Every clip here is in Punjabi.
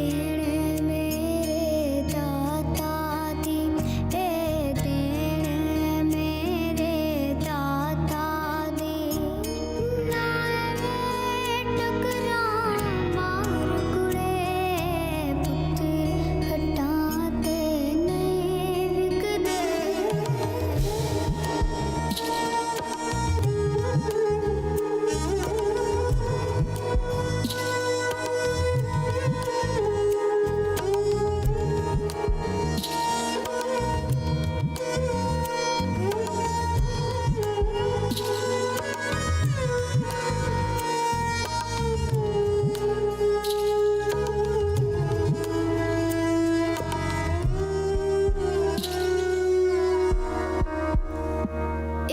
ਦੇਣ ਮੇਰੇ ਦਾਤਾ ਦੀ, ਇਹ ਦੇਣ ਮੇਰੇ ਦਾਤਾ ਦੀ। ਨਾ ਐਵੇਂ ਟਕਰਾਂ ਮਾਰ ਕੁੜੇ, ਪੁੱਤਰ ਹੱਟਾਂ ਤੇ ਨਹੀਂ ਵਿਕਦੇ।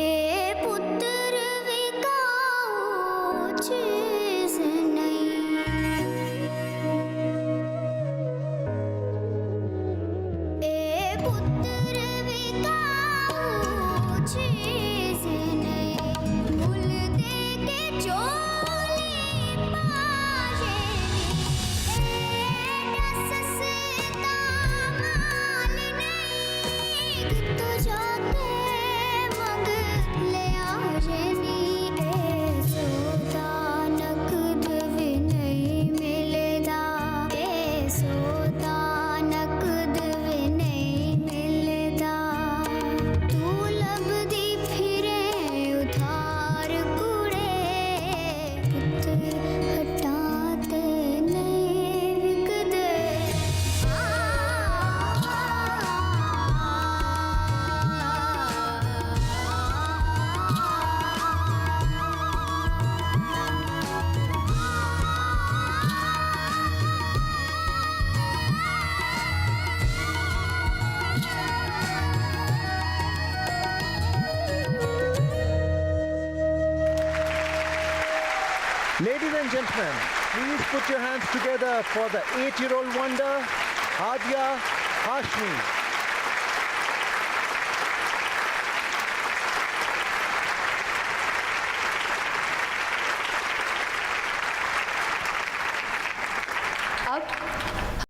ਇਹ ਪੁੱਤਰ ਵਿਕਾਊ ਚੀਜ਼ ਨਹੀਂ, ਇਹ ਪੁੱਤਰ ਵਿਕਾਊ ਚੀਜ਼ ਨਹੀਂ। ਮੁੱਲ ਦੇ ਕੇ ਝੋਲੀ ਪਾਏ ਨੀ, ਇਹ ਸਸਤਾ ਮਾਲ ਨਹੀਂ। ਕਿਤੋਂ ਜਾ ਕੇ ਮੰਗ ਲਿਆ ਜਨੀ, ਇਹ ਸੌਦਾ ਨਕਦ ਵੀ ਨਹੀਂ ਮਿਲਦਾ, ਇਹ ਸੌਦਾ ਨਕਦ ਵੀ ਨਹੀਂ ਮਿਲਦਾ। ਤੂੰ ਲੱਭਦੀ ਫਿਰੇ ਉਧਾਰ ਕੁੜੇ, ਪੁੱਤਰ ਹੱਟਾਂ ਤੇ ਨਹੀਂ ਵਿਕਦੇ। Ladies and gentlemen, please put your hands together for the 8-year-old wonder, Hadia Hashmi.